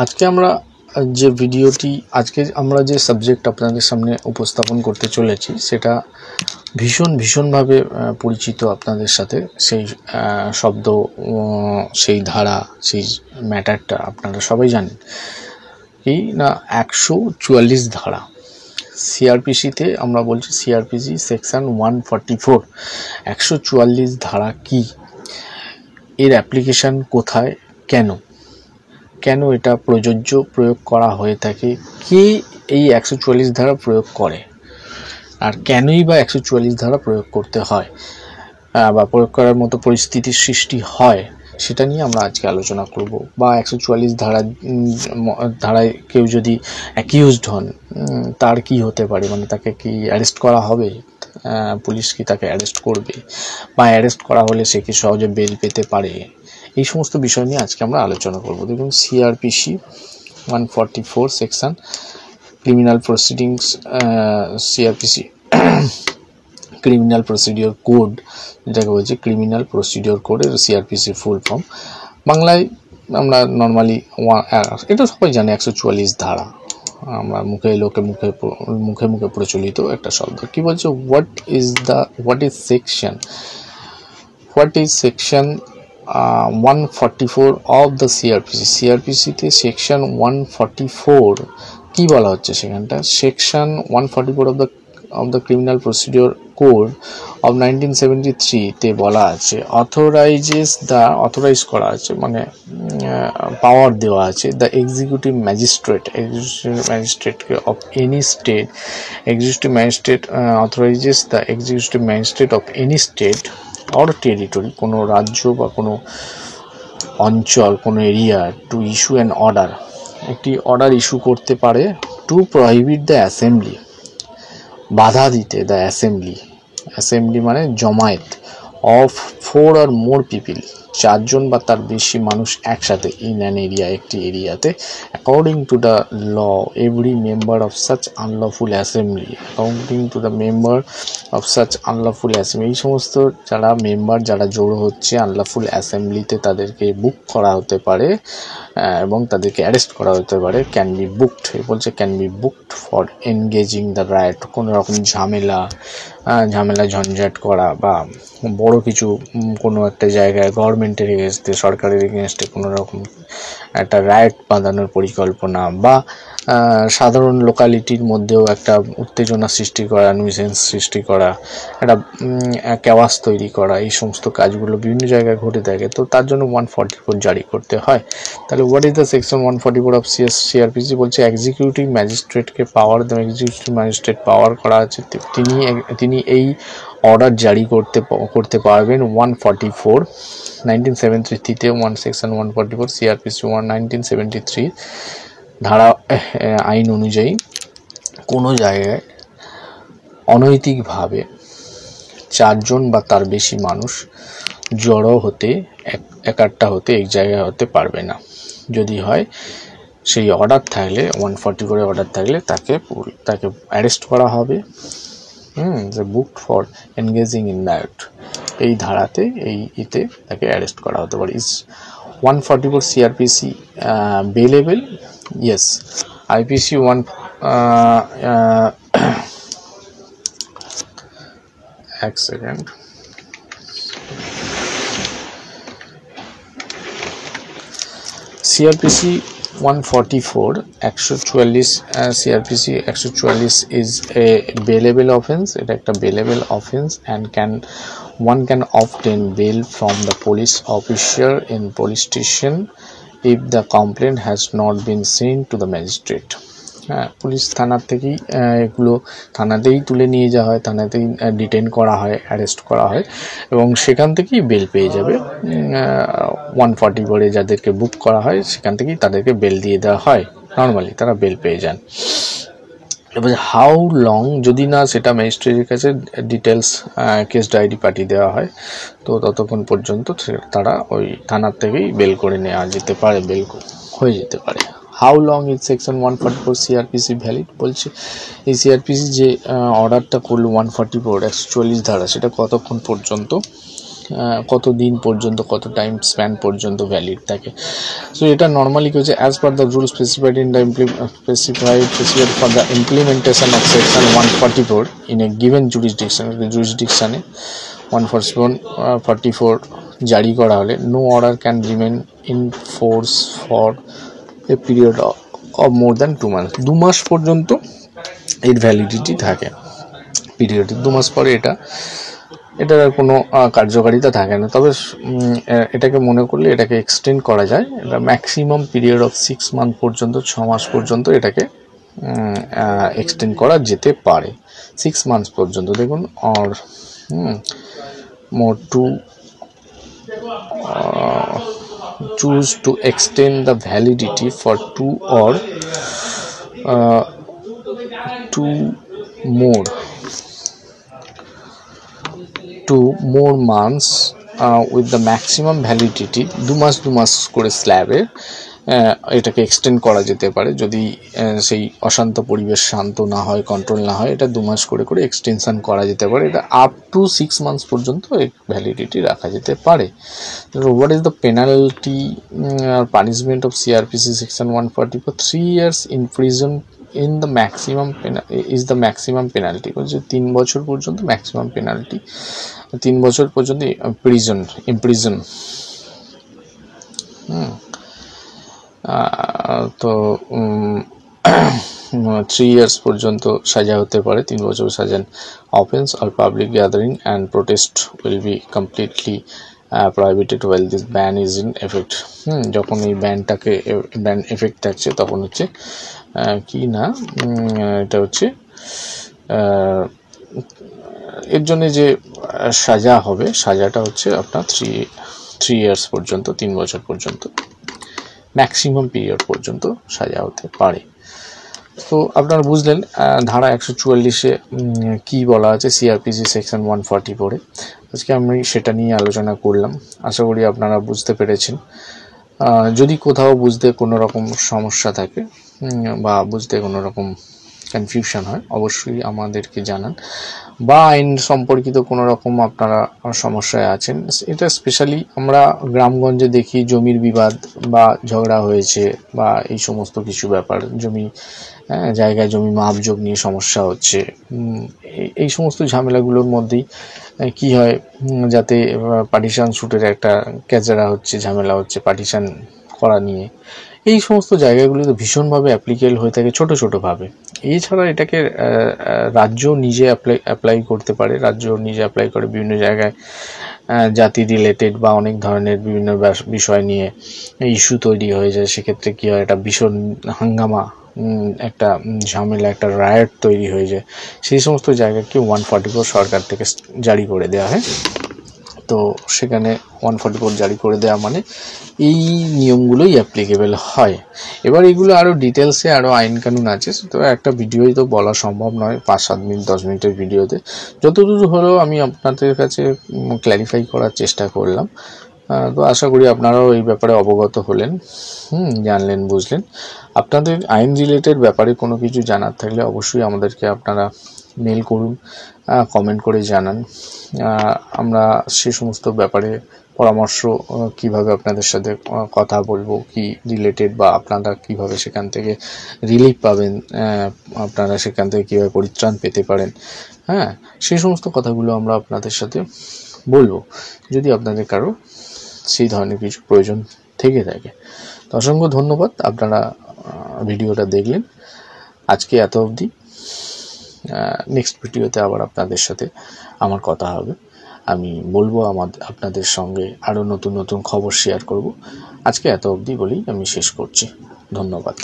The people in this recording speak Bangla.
আজকে আমরা যে ভিডিওটি আজকে আমরা যে সাবজেক্ট আপনাদের সামনে উপস্থাপন করতে চলেছি সেটা ভীষণভাবে পরিচিত আপনাদের সাথে। সেই শব্দ, সেই ধারা, সেই ম্যাটারটা আপনারা সবাই জানেন। এই না 144 ধারা সিআরপিসিতে আমরা বলছি, সিআরপিসি সেকশন 144। 144 ধারা কি, এর অ্যাপ্লিকেশন কোথায়, কেন এটা প্রয়োগ করা হয়ে থাকে, কে এই 144 ধারা প্রয়োগ করে, আর কেনই বা 144 ধারা প্রয়োগ করতে হয় বা প্রয়োগ করার মতো পরিস্থিতির সৃষ্টি হয়, সেটা নিয়ে আমরা আজকে আলোচনা করব। বা 144 ধারায় কেউ যদি অ্যাকিউজড হন, তার কি হতে পারে, মানে তাকে কি অ্যারেস্ট করা হবে, পুলিশ কি তাকে অ্যারেস্ট করবে, বা অ্যারেস্ট করা হলে সে কি সহজে বেল পেতে পারে, এই সমস্ত বিষয় নিয়ে আজকে আমরা আলোচনা করব। দেখুন, CrPC 144 section criminal proceedings, CrPC criminal procedure code, যেটাকে বলছে ক্রিমিনাল প্রসিডিওর কোডের সিআরপিসি ফুল ফর্ম। বাংলায় আমরা নর্মালি এটা সবাই জানে 144 ধারা, আমরা মুখে প্রচলিত একটা শব্দ। কি বলছে, what is section 144 of the সিআরপিসিতে সেকশন 144 কি বলা হচ্ছে সেখানটা। Section 144 of the criminal procedure code of 1973 তে বলা আছে, অথরাইজ করা আছে, মানে পাওয়ার দেওয়া আছে দ্য এক্সিকিউটিভ ম্যাজিস্ট্রেটকে of any state, authorises the executive magistrate of any state or territory, কোনো রাজ্য বা কোনো অঞ্চল, কোনো area, to issue an order, একটি অর্ডার ইস্যু করতে পারে, টু প্রহিবিট দ্য অ্যাসেম্বলি, বাধা দিতে, দ্য অ্যাসেম্বলি মানে জমায়েত, অফ 4 or more পিপল, 4 জন বা তার বেশি মানুষ একসাথে, ইন অ্যান এরিয়া, একটি এরিয়াতে, according to the law every member of such unlawful assembly, এই সমস্ত যারা জড়ো হচ্ছে আনলফুল অ্যাসেম্বলিতে, তাদেরকে বুক করা হতে পারে এবং তাদেরকে অ্যারেস্ট করা হতে পারে। Can be booked for engaging the right, কোনো রকম ঝামেলা ঝঞ্ঝাট করা, বা বড় কিছু কোনো একটা জায়গায় গভর্নমেন্টের এগেনস্টে, সরকারের এগেনস্টে কোনো রকম একটা রাইট বাঁধানোর পরিকল্পনা, বা সাধারণ লোকালিটির মধ্যেও একটা উত্তেজনা সৃষ্টি করা, নিউসেন্স সৃষ্টি করা, একটা ক্যাওয়াস তৈরি করা, এই সমস্ত কাজগুলো বিভিন্ন জায়গায় ঘটে থাকে। তো তার জন্য 144 জারি করতে হয়। তাহলে what is the section 144 of CrPC? বলছে এক্সিকিউটিভ ম্যাজিস্ট্রেটকে পাওয়ার করা আছে, তিনি এই অর্ডার জারি করতে পারবেন। 144 1973-তে সেকশন 144 সিআরপিসি 1973 ধারা আইন অনুযায়ী কোনো জায়গায় অনৈতিকভাবে 4 জন বা তার বেশি মানুষ জড়ো হতে, একাট্টা হতে, এক জায়গায় হতে পারবে না। যদি হয়, সেই অর্ডার থাকলে, 144 অর্ডার থাকলে তাকে অ্যারেস্ট করা হবে। Booked for engaging in right, এই ধারাতে, এতে তাকে অ্যারেস্ট করা হতে পারে। Is 144 CrPC bailable? Yes. IPC 1 এক second, CrPC 144 CrPC 144 is a bailable offense, এটা একটা bailable offense, and one can obtain bail from the police officer in police station if the complaint has not been sent to the magistrate. Police থানার থেকেই এগুলো থানাতেই তুলে নিয়ে যাওয়া হয়, থানাতেই ডিটেইন করা হয়, অ্যারেস্ট করা হয়, এবং সেখান থেকেই বেল পেয়ে যাবে। 144 যাদেরকে বুক করা হয় সেখান থেকেই তাদেরকে বেল দিয়ে দেওয়া হয়, নর্মালি তারা বেল পেয়ে যান। এবার হাউ লং, যদি না সেটা ম্যাজিস্ট্রেটের কাছে ডিটেলস কেস ডায়েরি পাঠিয়ে দেওয়া হয়, তো ততক্ষণ পর্যন্ত তারা ওই থানার থেকেই বেল করে নেওয়া যেতে পারে, বেল হয়ে যেতে পারে। How long is section 144 CrPC valid? বলছে এই সিআরপিসি যে অর্ডারটা করলো 144 144 ধারা, সেটা কতক্ষণ পর্যন্ত কত দিন পর্যন্ত, কত টাইম স্প্যান পর্যন্ত ভ্যালিড থাকে। সো এটা নর্মালি কি হচ্ছে, as per the rule specified in the specified for the implementation of section 144 in a given জুরিসডিকশনে 144 জারি করা হলে no order can remain in force for a period of more than 2 months। 2 মাস পর্যন্ত এর ভ্যালিডিটি থাকে। পিরিয়ড 2 মাস পরে এটার আর কোনো কার্যকারিতা থাকে না। তবে এটাকে মনে করলে এটাকে এক্সটেন্ড করা যায়। এটা ম্যাক্সিমাম পিরিয়ড অফ 6 months পর্যন্ত, 6 মাস পর্যন্ত এটাকে এক্সটেন্ড করা যেতে পারে। 6 months পর্যন্ত দেখুন। আর more to choose to extend the validity for 2 or 2 more months with the maximum validity 2 মাস করে স্ল্যাবে এটাকে এক্সটেন্ড করা যেতে পারে। যদি সেই অশান্ত পরিবেশ শান্ত না হয়, কন্ট্রোল না হয়, এটা 2 মাস করে এক্সটেনশন করা যেতে পারে। এটা আপ টু 6 months পর্যন্ত ভ্যালিডিটি রাখা যেতে পারে। হোয়াট ইজ দ্য পেনাল্টি আর punishment of CRPC section 144? 3 years in prison in the maximum is the maximum penalty। বলছে 3 বছর পর্যন্ত ম্যাক্সিমাম পেনাল্টি, 3 বছর পর্যন্ত ইমপ্রিজন। তো 3 years পর্যন্ত সাজা হতে পারে, 3 বছর সাজা। Offence or public gathering and protest will be completely prohibited while this ban is in effect। যখন এই ব্যান এফেক্ট থাকছে তখন হচ্ছে কি না, এটা হচ্ছে এর জন্য যে সাজা হবে, সাজাটা হচ্ছে আপনার 3 years পর্যন্ত, 3 বছর পর্যন্ত ম্যাক্সিমাম পিরিয়ড পর্যন্ত সাজা হতে পারে। তো আপনারা বুঝলেন ধারা 144-এ কি বলা আছে সিআরপিসি সেকশন 144-এ। আজকে আমি সেটা নিয়ে আলোচনা করলাম। আশা করি আপনারা বুঝতে পেরেছেন। যদি কোথাও বুঝতে কোনো রকম সমস্যা থাকে বা বুঝতে কোনো রকম কনফিউশন হয়, অবশ্যই আমাদেরকে জানান। বা আইন সম্পর্কিত কোনো রকম আপনারা সমস্যায় আছেন, এটা স্পেশালি আমরা গ্রামগঞ্জে দেখি জমির বিবাদ বা ঝগড়া হয়েছে বা এই সমস্ত কিছু ব্যাপার, জায়গায় জমি মাপযোগ নিয়ে সমস্যা হচ্ছে। এই সমস্ত ঝামেলাগুলোর মধ্যেই কি হয়, যাতে পার্টিশন শুটের একটা ক্যাচেরা হচ্ছে, ঝামেলা হচ্ছে পার্টিশন করা নিয়ে, এই সমস্ত জায়গাগুলিতে ভীষণভাবে অ্যাপ্লিকেবল হয়ে থাকে ছোটোভাবে। এছাড়া এটাকে রাজ্য নিজে অ্যাপ্লাই করতে পারে। রাজ্য নিজে অ্যাপ্লাই করে বিভিন্ন জায়গায় জাতি রিলেটেড বা অনেক ধরনের বিভিন্ন বিষয় নিয়ে ইস্যু তৈরি হয়ে যায়। সেক্ষেত্রে কী হয়, একটা ভীষণ হাঙ্গামা, একটা ঝামেলা, একটা রায়ট তৈরি হয়ে যায়। সেই সমস্ত জায়গাকে 144 সরকার থেকে জারি করে দেওয়া হয়। তো সেখানে 144 জারি করে দেওয়া মানে এই নিয়মগুলোই অ্যাপ্লিকেবল হয়। এবার এগুলো আরও ডিটেলসে আরও আইন কানুন আছে, তো একটা ভিডিওই তো বলা সম্ভব নয় 5-7 মিনিট 10 মিনিটের ভিডিওতে। যতদূর হলেও আমি আপনাদের কাছে ক্ল্যারিফাই করার চেষ্টা করলাম। তো আশা করি আপনারাও এই ব্যাপারে অবগত হলেন, জানলেন, বুঝলেন। আপনাদের আইন রিলেটেড ব্যাপারে কোনো কিছু জানার থাকলে অবশ্যই আমাদেরকে আপনারা মেল করুন, কমেন্ট করে জানান। আমরা সে সমস্ত ব্যাপারে পরামর্শ কিভাবে আপনাদের সাথে কথা বলবো, কি রিলেটেড বা আপনারা কিভাবে সেখান থেকে রিলিফ পাবেন, আপনারা সেখান থেকে কীভাবে পরিত্রাণ পেতে পারেন, সেই সমস্ত কথাগুলো আমরা আপনাদের সাথে বলবো, যদি আপনাদের কারো সেই ধরনের কিছু প্রয়োজন থেকে থাকে। তো অসংখ্য ধন্যবাদ, আপনারা ভিডিওটা দেখলেন। আজকে এত অবধি। নেক্সট ভিডিওতে আবার আপনাদের সাথে আমার কথা হবে। আমি বলবো আপনাদের সঙ্গে আরও নতুন খবর শেয়ার করব। আজকে এত অবধি বলেই আমি শেষ করছি। ধন্যবাদ।